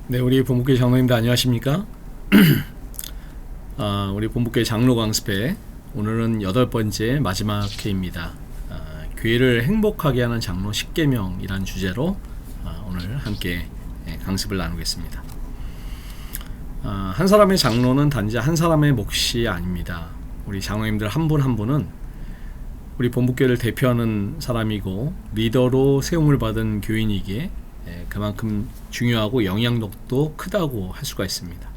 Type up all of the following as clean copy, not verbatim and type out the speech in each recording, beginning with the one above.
네, 우리 본부교회 장로님들 안녕하십니까? 우리 본부교회 장로 강습회 오늘은 8번째 마지막 회입니다. 교회를 행복하게 하는 장로 10계명이란 주제로 오늘 함께 강습을 나누겠습니다. 한 사람의 장로는 단지 한 사람의 몫이 아닙니다. 우리 장로님들 한 분 한 분은 우리 본부교회를 대표하는 사람이고 리더로 세움을 받은 교인이기에 그만큼 중요하고 영향력도 크다고 할 수가 있습니다.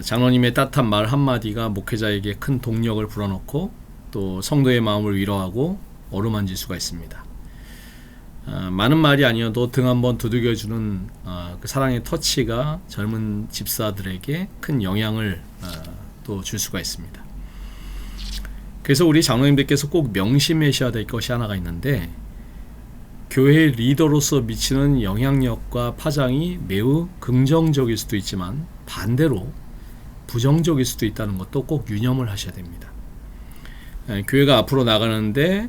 장로님의 따뜻한 말 한마디가 목회자에게 큰 동력을 불어넣고 또 성도의 마음을 위로하고 어루만질 수가 있습니다. 많은 말이 아니어도 등 한번 두들겨주는 그 사랑의 터치가 젊은 집사들에게 큰 영향을 또 줄 수가 있습니다. 그래서 우리 장로님들께서 꼭 명심하셔야 될 것이 하나가 있는데, 교회 리더로서 미치는 영향력과 파장이 매우 긍정적일 수도 있지만 반대로 부정적일 수도 있다는 것도 꼭 유념을 하셔야 됩니다. 교회가 앞으로 나가는데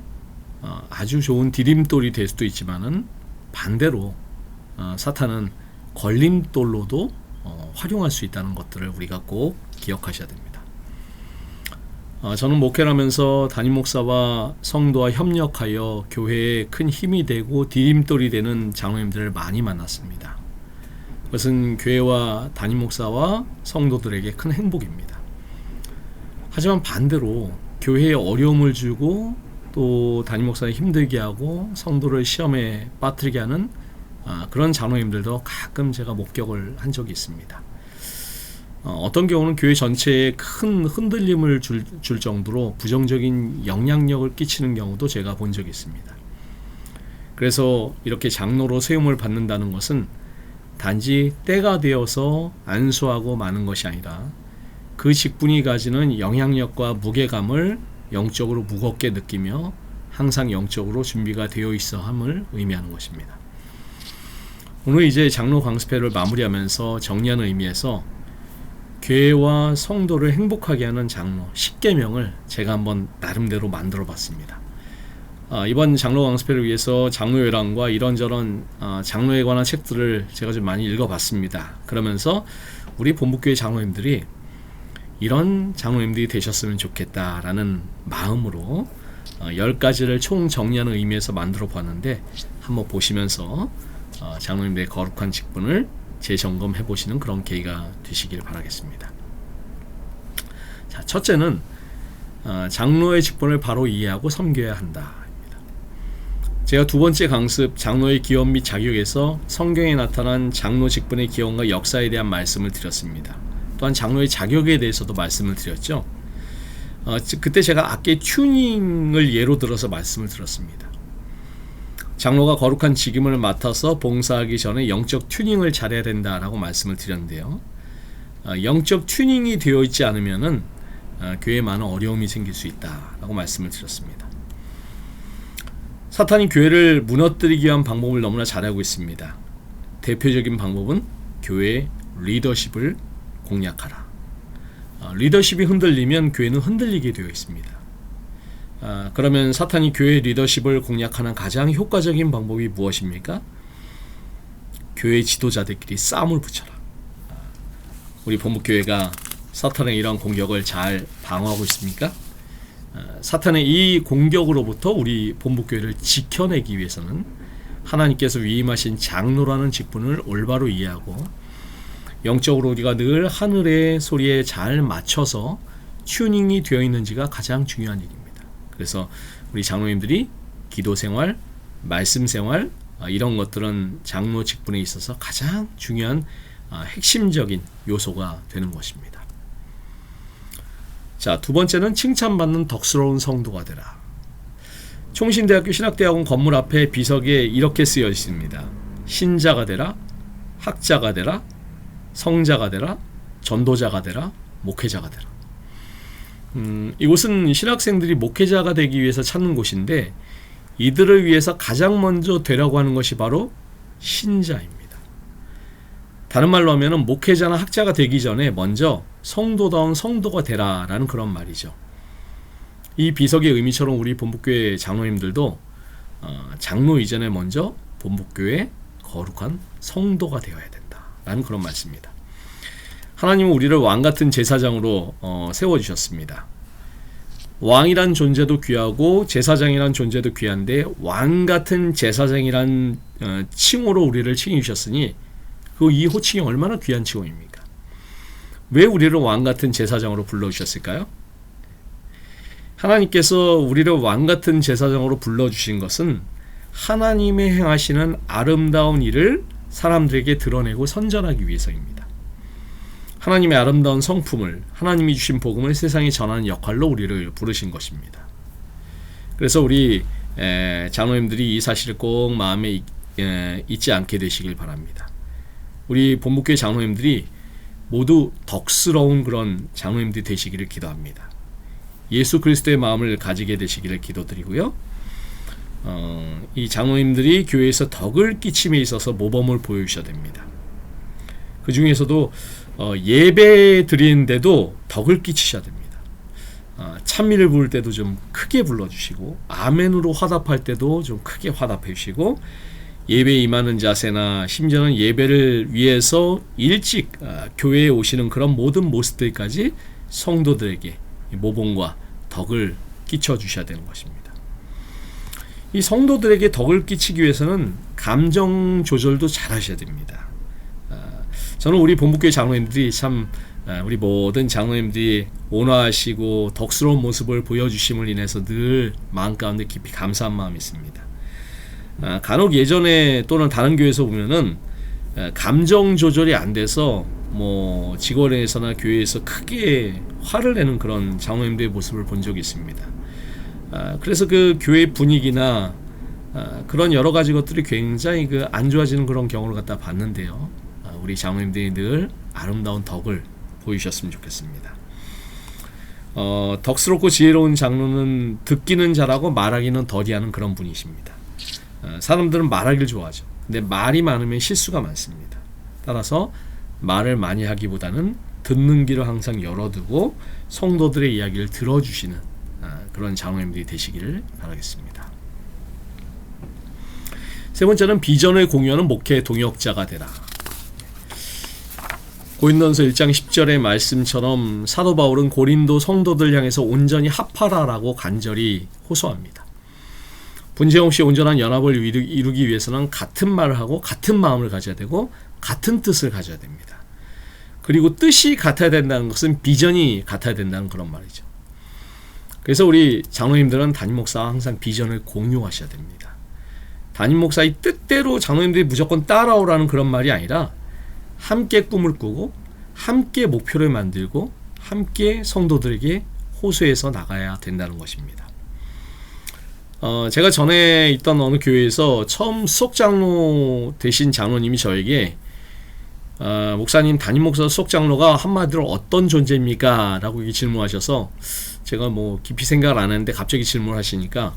아주 좋은 디딤돌이 될 수도 있지만은 반대로 사탄은 걸림돌로도 활용할 수 있다는 것들을 우리가 꼭 기억하셔야 됩니다. 저는 목회를 하면서 담임 목사와 성도와 협력하여 교회에 큰 힘이 되고 디딤돌이 되는 장로님들을 많이 만났습니다. 그것은 교회와 담임 목사와 성도들에게 큰 행복입니다. 하지만 반대로 교회에 어려움을 주고 또 담임 목사를 힘들게 하고 성도를 시험에 빠뜨리게 하는 그런 장로님들도 가끔 제가 목격을 한 적이 있습니다. 어떤 경우는 교회 전체에 큰 흔들림을 줄 정도로 부정적인 영향력을 끼치는 경우도 제가 본 적이 있습니다. 그래서 이렇게 장로로 세움을 받는다는 것은 단지 때가 되어서 안수하고 마는 것이 아니라 그 직분이 가지는 영향력과 무게감을 영적으로 무겁게 느끼며 항상 영적으로 준비가 되어 있어 함을 의미하는 것입니다. 오늘 이제 장로 강습회를 마무리하면서 정리하는 의미에서 교회와 성도를 행복하게 하는 장로 10계명을 제가 한번 나름대로 만들어 봤습니다. 이번 장로 강습회를 위해서 장로회랑과 이런저런 장로에 관한 책들을 제가 좀 많이 읽어봤습니다. 그러면서 우리 본부교회 장로님들이 이런 장로님들이 되셨으면 좋겠다라는 마음으로 10가지를 총 정리하는 의미에서 만들어 봤는데, 한번 보시면서 장로님들의 거룩한 직분을 재점검해 보시는 그런 계기가 되시길 바라겠습니다. 자, 첫째는 장로의 직분을 바로 이해하고 섬겨야 한다. 제가 두 번째 강습 장로의 기원 및 자격에서 성경에 나타난 장로 직분의 기원과 역사에 대한 말씀을 드렸습니다. 또한 장로의 자격에 대해서도 말씀을 드렸죠. 그때 제가 악기 튜닝을 예로 들어서 말씀을 드렸습니다. 장로가 거룩한 직임을 맡아서 봉사하기 전에 영적 튜닝을 잘해야 된다라고 말씀을 드렸는데요. 영적 튜닝이 되어 있지 않으면은 교회에 많은 어려움이 생길 수 있다라고 말씀을 드렸습니다. 사탄이 교회를 무너뜨리기 위한 방법을 너무나 잘 알고 있습니다. 대표적인 방법은 교회의 리더십을 공략하라. 리더십이 흔들리면 교회는 흔들리게 되어 있습니다. 그러면 사탄이 교회 리더십을 공략하는 가장 효과적인 방법이 무엇입니까? 교회 지도자들끼리 싸움을 붙여라. 우리 본부교회가 사탄의 이러한 공격을 잘 방어하고 있습니까? 사탄의 이 공격으로부터 우리 본부교회를 지켜내기 위해서는 하나님께서 위임하신 장로라는 직분을 올바로 이해하고 영적으로 우리가 늘 하늘의 소리에 잘 맞춰서 튜닝이 되어 있는지가 가장 중요한 일입니다. 그래서 우리 장로님들이 기도생활, 말씀생활 이런 것들은 장로 직분에 있어서 가장 중요한 핵심적인 요소가 되는 것입니다. 자, 두 번째는 칭찬받는 덕스러운 성도가 되라. 총신대학교 신학대학원 건물 앞에 비석에 이렇게 쓰여 있습니다. 신자가 되라, 학자가 되라, 성자가 되라, 전도자가 되라, 목회자가 되라. 이곳은 신학생들이 목회자가 되기 위해서 찾는 곳인데, 이들을 위해서 가장 먼저 되라고 하는 것이 바로 신자입니다. 다른 말로 하면 목회자나 학자가 되기 전에 먼저 성도다운 성도가 되라라는 그런 말이죠. 이 비석의 의미처럼 우리 본부교회 장로님들도 장로 이전에 먼저 본부교회 거룩한 성도가 되어야 된다라는 그런 말씀입니다. 하나님은 우리를 왕같은 제사장으로 세워주셨습니다. 왕이란 존재도 귀하고 제사장이란 존재도 귀한데 왕같은 제사장이란 칭호로 우리를 칭해주셨으니 이 호칭이 얼마나 귀한 칭호입니까? 왜 우리를 왕같은 제사장으로 불러주셨을까요? 하나님께서 우리를 왕같은 제사장으로 불러주신 것은 하나님의 행하시는 아름다운 일을 사람들에게 드러내고 선전하기 위해서입니다. 하나님의 아름다운 성품을, 하나님이 주신 복음을 세상에 전하는 역할로 우리를 부르신 것입니다. 그래서 우리 장로님들이 이 사실을 꼭 마음에 잊지 않게 되시길 바랍니다. 우리 본목교회 장로님들이 모두 덕스러운 그런 장로님들이 되시기를 기도합니다. 예수 그리스도의 마음을 가지게 되시기를 기도드리고요. 이 장로님들이 교회에서 덕을 끼침에 있어서 모범을 보여주셔야 됩니다. 그 중에서도 예배 드리는데도 덕을 끼치셔야 됩니다. 찬미를 부를 때도 좀 크게 불러주시고, 아멘으로 화답할 때도 좀 크게 화답해 주시고, 예배에 임하는 자세나 심지어는 예배를 위해서 일찍 교회에 오시는 그런 모든 모습들까지 성도들에게 모범과 덕을 끼쳐 주셔야 되는 것입니다. 이 성도들에게 덕을 끼치기 위해서는 감정 조절도 잘 하셔야 됩니다. 저는 우리 본목교회 장로님들이 참 우리 모든 장로님들이 온화하시고 덕스러운 모습을 보여주심을 인해서 늘 마음 가운데 깊이 감사한 마음이 있습니다. 간혹 예전에 또는 다른 교회에서 보면은 감정 조절이 안 돼서 뭐 직원에서나 교회에서 크게 화를 내는 그런 장로님들의 모습을 본 적이 있습니다. 그래서 그 교회 분위기나 그런 여러 가지 것들이 굉장히 안 좋아지는 그런 경우를 갖다 봤는데요. 우리 장로님들이 늘 아름다운 덕을 보이셨으면 좋겠습니다. 덕스럽고 지혜로운 장로는 듣기는 잘하고 말하기는 더디하는 그런 분이십니다. 사람들은 말하기를 좋아하죠. 근데 말이 많으면 실수가 많습니다. 따라서 말을 많이 하기보다는 듣는 귀를 항상 열어두고 성도들의 이야기를 들어주시는 그런 장로님들이 되시기를 바라겠습니다. 세 번째는 비전을 공유하는 목회 동역자가 되라. 고린도전서 1장 10절의 말씀처럼 사도 바울은 고린도 성도들 향해서 온전히 합하라라고 간절히 호소합니다. 분쟁 없이 온전한 연합을 이루기 위해서는 같은 말을 하고 같은 마음을 가져야 되고 같은 뜻을 가져야 됩니다. 그리고 뜻이 같아야 된다는 것은 비전이 같아야 된다는 그런 말이죠. 그래서 우리 장로님들은 담임 목사와 항상 비전을 공유하셔야 됩니다. 담임 목사의 뜻대로 장로님들이 무조건 따라오라는 그런 말이 아니라 함께 꿈을 꾸고 함께 목표를 만들고 함께 성도들에게 호소해서 나가야 된다는 것입니다. 제가 전에 있던 어느 교회에서 처음 수석장로 되신 장로님이 저에게 목사님, 담임 목사 수석장로가 한마디로 어떤 존재입니까? 라고 질문하셔서 제가 뭐 깊이 생각을 안 했는데 갑자기 질문하시니까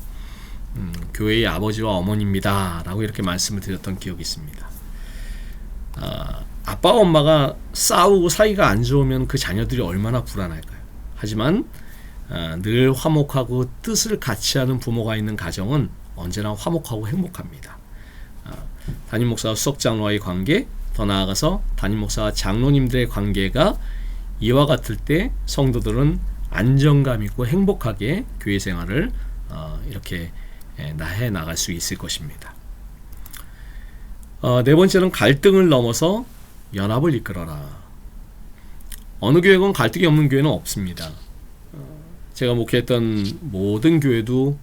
교회의 아버지와 어머니입니다 라고 이렇게 말씀을 드렸던 기억이 있습니다. 아빠와 엄마가 싸우고 사이가 안 좋으면 그 자녀들이 얼마나 불안할까요? 하지만 늘 화목하고 뜻을 같이 하는 부모가 있는 가정은 언제나 화목하고 행복합니다. 담임 목사와 수석장로와의 관계, 더 나아가서 담임 목사와 장로님들의 관계가 이와 같을 때 성도들은 안정감 있고 행복하게 교회 생활을 이렇게 해 나갈 수 있을 것입니다. 네 번째는 갈등을 넘어서 연합을 이끌어라. 어느 교회건 갈등이 없는 교회는 없습니다. 제가 목회했던 모든 교회도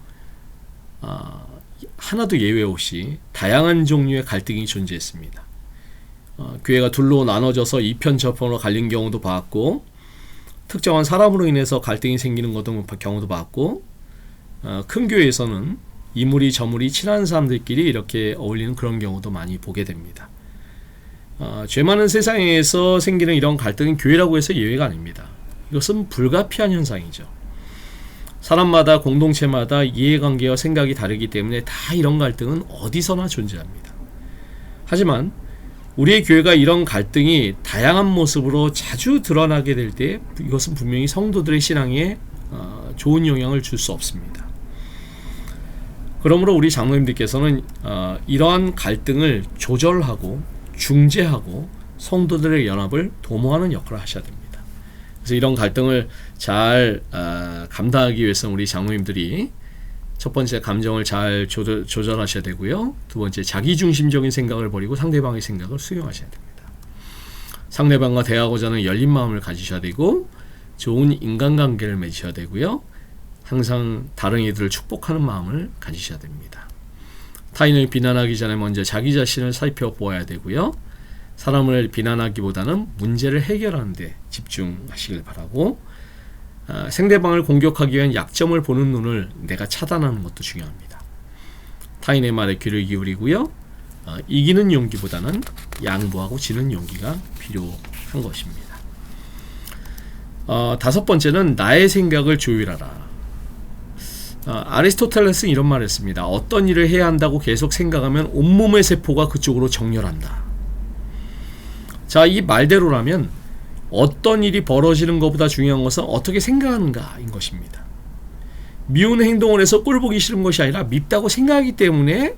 하나도 예외 없이 다양한 종류의 갈등이 존재했습니다. 교회가 둘로 나눠져서 이편 저편으로 갈린 경우도 봤고, 특정한 사람으로 인해서 갈등이 생기는 경우도 봤고, 큰 교회에서는 이물이 저물이 친한 사람들끼리 이렇게 어울리는 그런 경우도 많이 보게 됩니다. 죄 많은 세상에서 생기는 이런 갈등은 교회라고 해서 예외가 아닙니다. 이것은 불가피한 현상이죠. 사람마다 공동체마다 이해관계와 생각이 다르기 때문에 다 이런 갈등은 어디서나 존재합니다. 하지만 우리의 교회가 이런 갈등이 다양한 모습으로 자주 드러나게 될 때 이것은 분명히 성도들의 신앙에 좋은 영향을 줄 수 없습니다. 그러므로 우리 장로님들께서는 이러한 갈등을 조절하고 중재하고 성도들의 연합을 도모하는 역할을 하셔야 됩니다. 그래서 이런 갈등을 잘 감당하기 위해서 우리 장로님들이 첫 번째 감정을 잘 조절하셔야 되고요. 두 번째 자기중심적인 생각을 버리고 상대방의 생각을 수용하셔야 됩니다. 상대방과 대화하고자 하는 열린 마음을 가지셔야 되고 좋은 인간관계를 맺으셔야 되고요. 항상 다른 이들을 축복하는 마음을 가지셔야 됩니다. 타인을 비난하기 전에 먼저 자기 자신을 살펴보아야 되고요. 사람을 비난하기보다는 문제를 해결하는 데 집중하시길 바라고 상대방을 공격하기 위한 약점을 보는 눈을 내가 차단하는 것도 중요합니다. 타인의 말에 귀를 기울이고요. 이기는 용기보다는 양보하고 지는 용기가 필요한 것입니다. 다섯 번째는 나의 생각을 조율하라. 아리스토텔레스는 이런 말을 했습니다. 어떤 일을 해야 한다고 계속 생각하면 온몸의 세포가 그쪽으로 정렬한다. 자, 이 말대로라면 어떤 일이 벌어지는 것보다 중요한 것은 어떻게 생각하는가인 것입니다. 미운 행동을 해서 꼴 보기 싫은 것이 아니라 밉다고 생각하기 때문에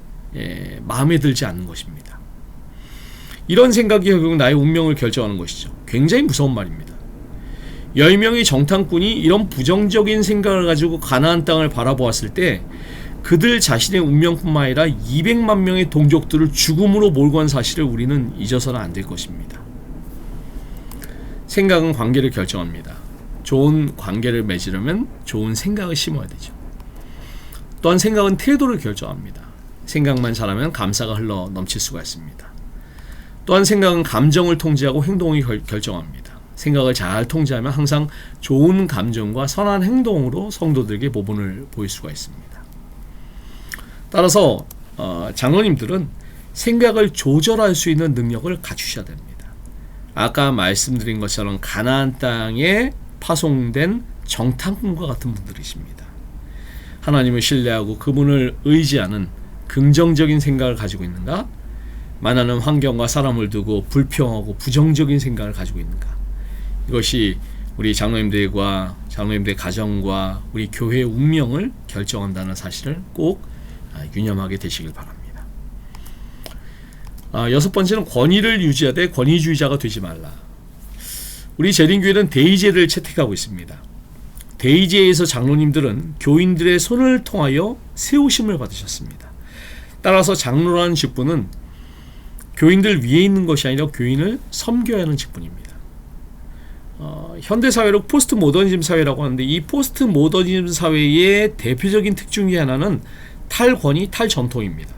마음에 들지 않는 것입니다. 이런 생각이 결국 나의 운명을 결정하는 것이죠. 굉장히 무서운 말입니다. 10명의 정탐꾼이 이런 부정적인 생각을 가지고 가나안 땅을 바라보았을 때 그들 자신의 운명뿐만 아니라 200만 명의 동족들을 죽음으로 몰고 간 사실을 우리는 잊어서는 안 될 것입니다. 생각은 관계를 결정합니다. 좋은 관계를 맺으려면 좋은 생각을 심어야 되죠. 또한 생각은 태도를 결정합니다. 생각만 잘하면 감사가 흘러 넘칠 수가 있습니다. 또한 생각은 감정을 통제하고 행동을 결정합니다. 생각을 잘 통제하면 항상 좋은 감정과 선한 행동으로 성도들에게 모범을 보일 수가 있습니다. 따라서 장로님들은 생각을 조절할 수 있는 능력을 갖추셔야 됩니다. 아까 말씀드린 것처럼 가나안 땅에 파송된 정탐꾼과 같은 분들이십니다. 하나님을 신뢰하고 그분을 의지하는 긍정적인 생각을 가지고 있는가? 만나는 환경과 사람을 두고 불평하고 부정적인 생각을 가지고 있는가? 이것이 우리 장로님들과 장로님들의 가정과 우리 교회의 운명을 결정한다는 사실을 꼭 유념하게 되시길 바랍니다. 여섯 번째는 권위를 유지하되 권위주의자가 되지 말라. 우리 재림교회는 대의제를 채택하고 있습니다. 대의제에서 장로님들은 교인들의 손을 통하여 세우심을 받으셨습니다. 따라서 장로라는 직분은 교인들 위에 있는 것이 아니라 교인을 섬겨야 하는 직분입니다. 현대사회로 포스트 모더니즘 사회라고 하는데 이 포스트 모더니즘 사회의 대표적인 특징 중에 하나는 탈권위, 탈전통입니다.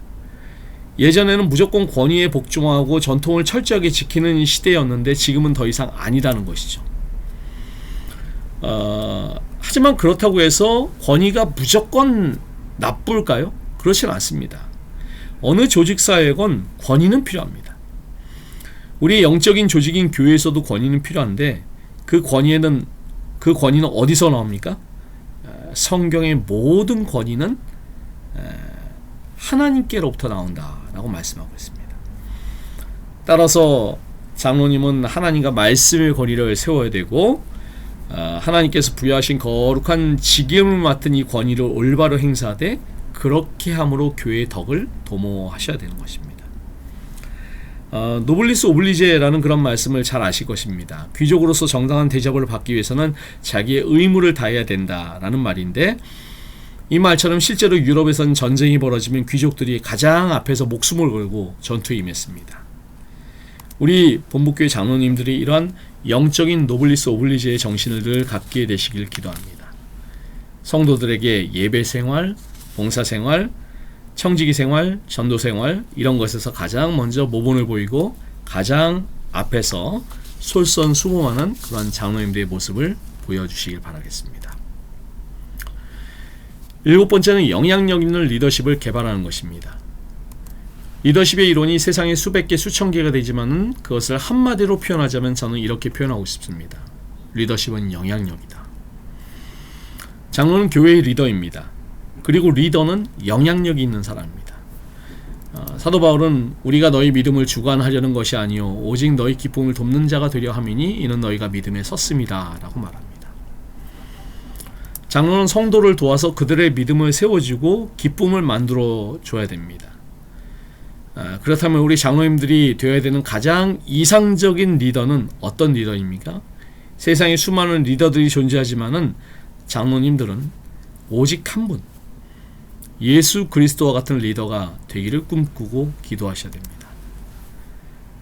예전에는 무조건 권위에 복종하고 전통을 철저하게 지키는 시대였는데 지금은 더 이상 아니라는 것이죠. 하지만 그렇다고 해서 권위가 무조건 나쁠까요? 그렇진 않습니다. 어느 조직사회건 권위는 필요합니다. 우리 영적인 조직인 교회에서도 권위는 필요한데 그 권위는 어디서 나옵니까? 성경의 모든 권위는 하나님께로부터 나온다라고 말씀하고 있습니다. 따라서 장로님은 하나님과 말씀의 권위를 세워야 되고 하나님께서 부여하신 거룩한 직임을 맡은 이 권위를 올바로 행사하되 그렇게 함으로 교회의 덕을 도모하셔야 되는 것입니다. 노블리스 오블리제라는 그런 말씀을 잘 아실 것입니다. 귀족으로서 정당한 대접을 받기 위해서는 자기의 의무를 다해야 된다라는 말인데 이 말처럼 실제로 유럽에서는 전쟁이 벌어지면 귀족들이 가장 앞에서 목숨을 걸고 전투에 임했습니다. 우리 본부교회 장로님들이 이러한 영적인 노블리스 오블리제의 정신을 늘 갖게 되시길 기도합니다. 성도들에게 예배생활, 봉사생활, 청지기생활, 전도생활 이런 것에서 가장 먼저 모범을 보이고 가장 앞에서 솔선수범하는 그런 장로님들의 모습을 보여주시길 바라겠습니다. 일곱 번째는 영향력 있는 리더십을 개발하는 것입니다. 리더십의 이론이 세상에 수백 개, 수천 개가 되지만 그것을 한마디로 표현하자면 저는 이렇게 표현하고 싶습니다. 리더십은 영향력이다. 장로는 교회의 리더입니다. 그리고 리더는 영향력이 있는 사람입니다. 사도 바울은 우리가 너희 믿음을 주관하려는 것이 아니요 오직 너희 기쁨을 돕는 자가 되려 함이니 이는 너희가 믿음에 섰습니다 라고 말합니다. 장로는 성도를 도와서 그들의 믿음을 세워주고 기쁨을 만들어 줘야 됩니다. 그렇다면 우리 장로님들이 되어야 되는 가장 이상적인 리더는 어떤 리더입니까? 세상에 수많은 리더들이 존재하지만은 장로님들은 오직 한 분, 예수 그리스도와 같은 리더가 되기를 꿈꾸고 기도하셔야 됩니다.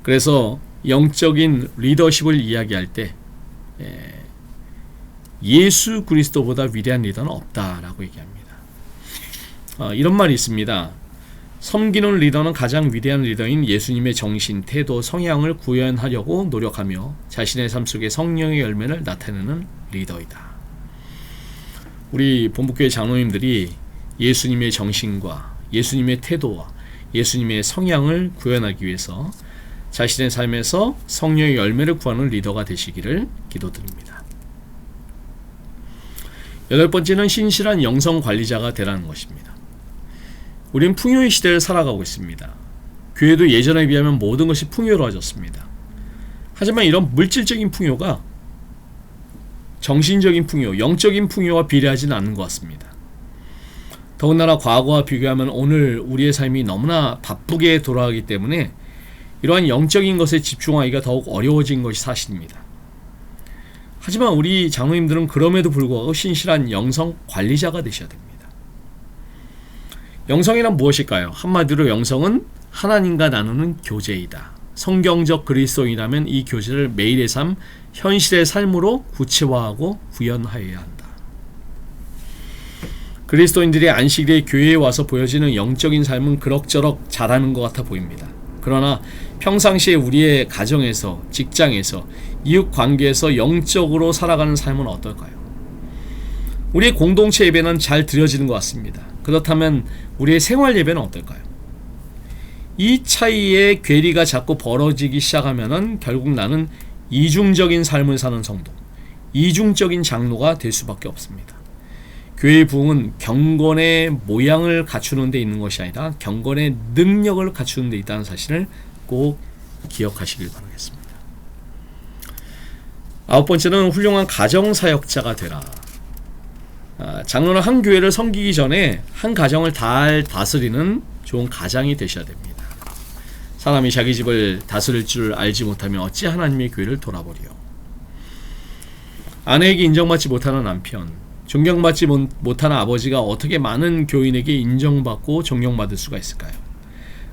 그래서 영적인 리더십을 이야기할 때 예수 그리스도보다 위대한 리더는 없다라고 얘기합니다. 이런 말이 있습니다. 섬기는 리더는 가장 위대한 리더인 예수님의 정신, 태도, 성향을 구현하려고 노력하며 자신의 삶 속에 성령의 열매를 나타내는 리더이다. 우리 본부교회 장로님들이 예수님의 정신과 예수님의 태도와 예수님의 성향을 구현하기 위해서 자신의 삶에서 성령의 열매를 구하는 리더가 되시기를 기도드립니다. 8번째는 신실한 영성 관리자가 되라는 것입니다. 우린 풍요의 시대를 살아가고 있습니다. 교회도 예전에 비하면 모든 것이 풍요로워졌습니다. 하지만 이런 물질적인 풍요가 정신적인 풍요, 영적인 풍요와 비례하지는 않는 것 같습니다. 더군다나 과거와 비교하면 오늘 우리의 삶이 너무나 바쁘게 돌아가기 때문에 이러한 영적인 것에 집중하기가 더욱 어려워진 것이 사실입니다. 하지만 우리 장로님들은 그럼에도 불구하고 신실한 영성 관리자가 되셔야 됩니다. 영성이란 무엇일까요? 한마디로 영성은 하나님과 나누는 교제이다. 성경적 그리스도인이라면 이 교제를 매일의 삶, 현실의 삶으로 구체화하고 구현하여야 한다. 그리스도인들이 안식일에 교회에 와서 보여지는 영적인 삶은 그럭저럭 잘하는 것 같아 보입니다. 그러나 평상시에 우리의 가정에서, 직장에서, 이웃 관계에서 영적으로 살아가는 삶은 어떨까요? 우리의 공동체 예배는 잘 드려지는 것 같습니다. 그렇다면 우리의 생활 예배는 어떨까요? 이 차이에 괴리가 자꾸 벌어지기 시작하면은 결국 나는 이중적인 삶을 사는 성도, 이중적인 장로가 될 수밖에 없습니다. 교회의 부흥은 경건의 모양을 갖추는 데 있는 것이 아니라 경건의 능력을 갖추는 데 있다는 사실을 꼭 기억하시길 바라겠습니다. 9번째는 훌륭한 가정사역자가 되라. 장로는 한 교회를 섬기기 전에 한 가정을 잘 다스리는 좋은 가장이 되셔야 됩니다. 사람이 자기 집을 다스릴 줄 알지 못하면 어찌 하나님의 교회를 돌아보리요. 아내에게 인정받지 못하는 남편, 존경받지 못하는 아버지가 어떻게 많은 교인에게 인정받고 존경받을 수가 있을까요?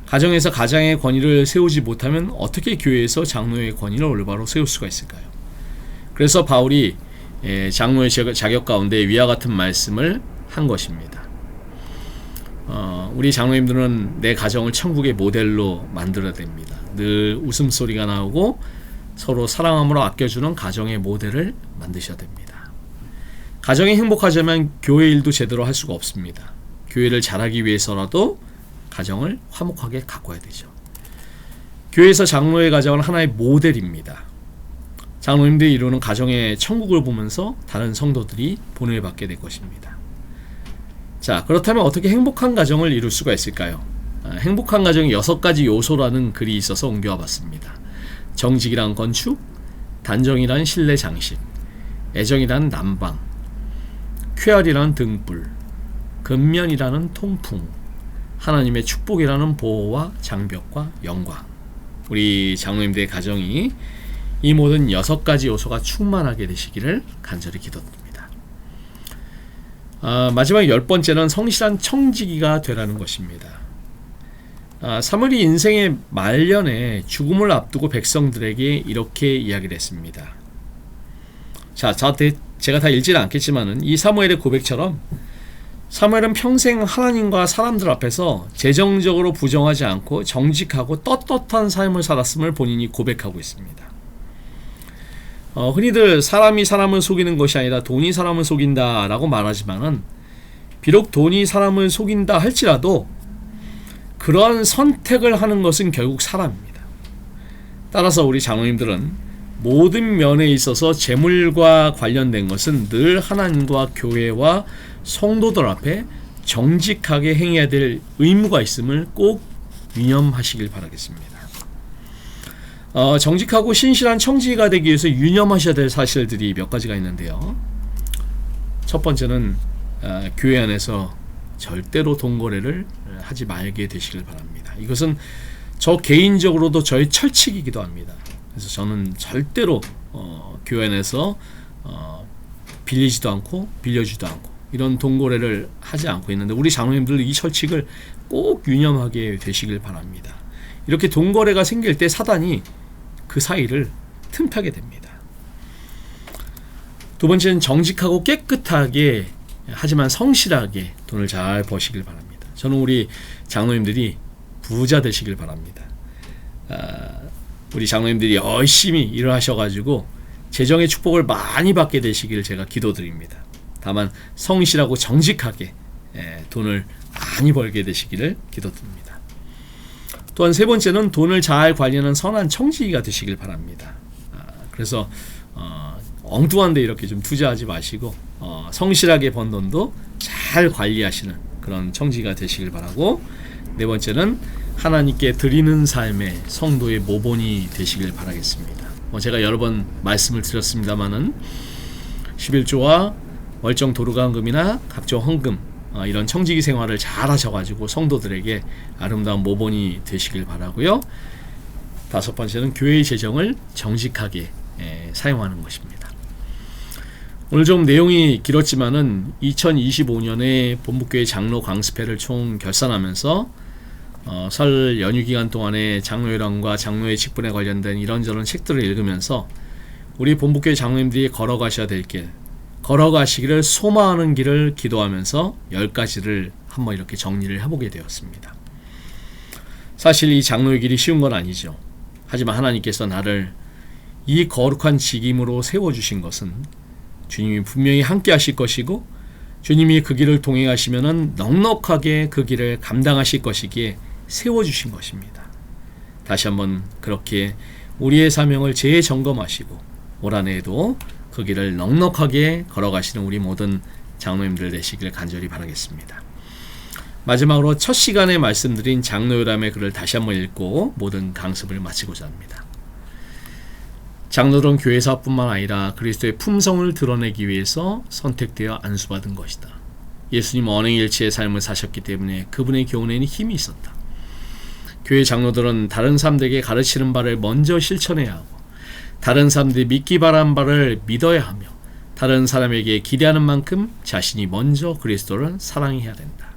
가정에서 가장의 권위를 세우지 못하면 어떻게 교회에서 장로의 권위를 올바로 세울 수가 있을까요? 그래서 바울이 장로의 자격 가운데 위와 같은 말씀을 한 것입니다. 우리 장로님들은 내 가정을 천국의 모델로 만들어야 됩니다. 늘 웃음소리가 나오고 서로 사랑함으로 아껴주는 가정의 모델을 만드셔야 됩니다. 가정이 행복하자면 교회 일도 제대로 할 수가 없습니다. 교회를 잘하기 위해서라도 가정을 화목하게 가꿔야 되죠. 교회에서 장로의 가정은 하나의 모델입니다. 장로님들이 이루는 가정의 천국을 보면서 다른 성도들이 본을 받게 될 것입니다. 자, 그렇다면 어떻게 행복한 가정을 이룰 수가 있을까요? 행복한 가정의 6가지 요소라는 글이 있어서 옮겨와 봤습니다. 정직이란 건축, 단정이란 실내 장식, 애정이란 난방, 쾌활이란 등불, 근면이라는 통풍, 하나님의 축복이라는 보호와 장벽과 영광. 우리 장로님들의 가정이 이 모든 6가지 요소가 충만하게 되시기를 간절히 기도드립니다. 마지막 10번째는 성실한 청지기가 되라는 것입니다. 사무엘이 인생의 말년에 죽음을 앞두고 백성들에게 이렇게 이야기를 했습니다. 자, 제가 다 읽지는 않겠지만은 이 사무엘의 고백처럼 사무엘은 평생 하나님과 사람들 앞에서 재정적으로 부정하지 않고 정직하고 떳떳한 삶을 살았음을 본인이 고백하고 있습니다. 흔히들 사람이 사람을 속이는 것이 아니라 돈이 사람을 속인다 라고 말하지만은 비록 돈이 사람을 속인다 할지라도 그러한 선택을 하는 것은 결국 사람입니다. 따라서 우리 장로님들은 모든 면에 있어서 재물과 관련된 것은 늘 하나님과 교회와 성도들 앞에 정직하게 행해야 될 의무가 있음을 꼭 유념하시길 바라겠습니다. 정직하고 신실한 청지기가 되기 위해서 유념하셔야 될 사실들이 몇 가지가 있는데요. 첫 번째는 교회 안에서 절대로 돈 거래를 하지 말게 되시길 바랍니다. 이것은 저 개인적으로도 저의 철칙이기도 합니다. 그래서 저는 절대로 교회 안에서 빌리지도 않고 빌려주지도 않고 이런 돈 거래를 하지 않고 있는데, 우리 장로님들 이 철칙을 꼭 유념하게 되시길 바랍니다. 이렇게 돈 거래가 생길 때 사단이 그 사이를 틈타게 됩니다. 두 번째는 정직하고 깨끗하게 하지만 성실하게 돈을 잘 버시길 바랍니다. 저는 우리 장로님들이 부자 되시길 바랍니다. 우리 장로님들이 열심히 일을 하셔가지고 재정의 축복을 많이 받게 되시길 제가 기도드립니다. 다만 성실하고 정직하게 돈을 많이 벌게 되시기를 기도드립니다. 또한 세 번째는 돈을 잘 관리하는 선한 청지기가 되시길 바랍니다. 그래서 엉뚱한 데 이렇게 좀 투자하지 마시고 성실하게 번 돈도 잘 관리하시는 그런 청지기가 되시길 바라고, 네 번째는 하나님께 드리는 삶의 성도의 모본이 되시길 바라겠습니다. 제가 여러 번 말씀을 드렸습니다마는 11조와 월정 도루강금이나 각종 헌금 이런 청지기 생활을 잘 하셔가지고 성도들에게 아름다운 모본이 되시길 바라고요. 다섯 번째는 교회의 재정을 정직하게 사용하는 것입니다. 오늘 좀 내용이 길었지만은 2025년에 본부교회 장로 강습회를 총 결산하면서 설 연휴 기간 동안에 장로회랑과 장로의 직분에 관련된 이런저런 책들을 읽으면서 우리 본부교회 장로님들이 걸어가셔야 될 길, 걸어가시기를 소망하는 길을 기도하면서 10가지를 한번 이렇게 정리를 해보게 되었습니다. 사실 이 장로의 길이 쉬운 건 아니죠. 하지만 하나님께서 나를 이 거룩한 직임으로 세워주신 것은 주님이 분명히 함께 하실 것이고, 주님이 그 길을 동행하시면은 넉넉하게 그 길을 감당하실 것이기에 세워주신 것입니다. 다시 한번 그렇게 우리의 사명을 재점검하시고 올 한 해에도 그 길을 넉넉하게 걸어가시는 우리 모든 장로님들 되시길 간절히 바라겠습니다. 마지막으로 첫 시간에 말씀드린 장로요람의 글을 다시 한번 읽고 모든 강습을 마치고자 합니다. 장로들은 교회 사업뿐만 아니라 그리스도의 품성을 드러내기 위해서 선택되어 안수받은 것이다. 예수님 언행일치의 삶을 사셨기 때문에 그분의 교훈에는 힘이 있었다. 교회 장로들은 다른 사람들에게 가르치는 바를 먼저 실천해야 하고, 다른 사람들이 믿기 바라는 바를 믿어야 하며, 다른 사람에게 기대하는 만큼 자신이 먼저 그리스도를 사랑해야 된다.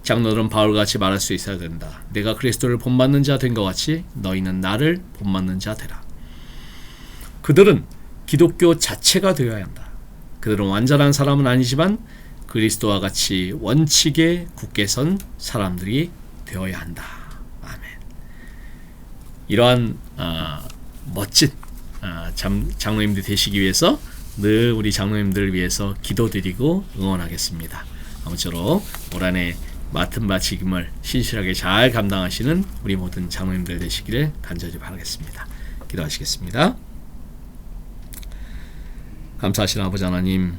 장로들은 바울같이 말할 수 있어야 된다. 내가 그리스도를 본받는 자 된 것 같이 너희는 나를 본받는 자 되라. 그들은 기독교 자체가 되어야 한다. 그들은 완전한 사람은 아니지만 그리스도와 같이 원칙에 굳게 선 사람들이 되어야 한다. 아멘. 이러한 멋진 장로님들 되시기 위해서 늘 우리 장로님들을 위해서 기도드리고 응원하겠습니다. 아무쪼록 올 한해 맡은 바 직임을 신실하게 잘 감당하시는 우리 모든 장로님들 되시기를 간절히 바라겠습니다. 기도하시겠습니다. 감사하신 아버지 하나님,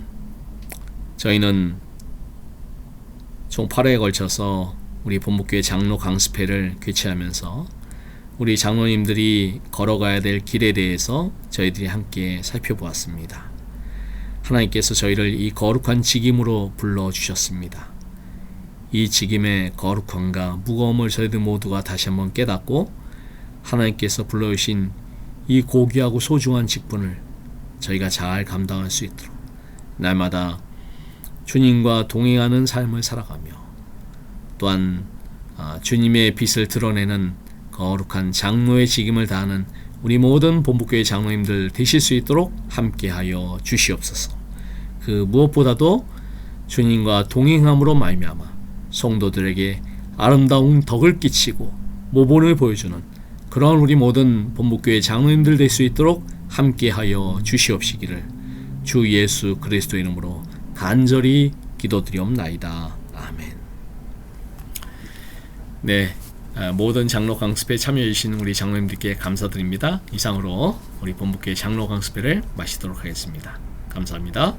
저희는 총 8회에 걸쳐서 우리 본목교회 장로 강습회를 개최하면서 우리 장로님들이 걸어가야 될 길에 대해서 저희들이 함께 살펴보았습니다. 하나님께서 저희를 이 거룩한 직임으로 불러주셨습니다. 이 직임의 거룩함과 무거움을 저희들 모두가 다시 한번 깨닫고 하나님께서 불러주신 이 고귀하고 소중한 직분을 저희가 잘 감당할 수 있도록 날마다 주님과 동행하는 삶을 살아가며, 또한 주님의 빛을 드러내는 거룩한 장로의 직임을 다하는 우리 모든 본부교회 장로님들 되실 수 있도록 함께하여 주시옵소서. 그 무엇보다도 주님과 동행함으로 말미암아 성도들에게 아름다운 덕을 끼치고 모본을 보여주는 그런 우리 모든 본부교회 장로님들 될 수 있도록 함께하여 주시옵시기를 주 예수 그리스도 이름으로 간절히 기도드리옵나이다. 아멘. 네, 모든 장로 강습회에 참여해 주신 우리 장로님들께 감사드립니다. 이상으로 우리 본부교회 장로 강습회를 마치도록 하겠습니다. 감사합니다.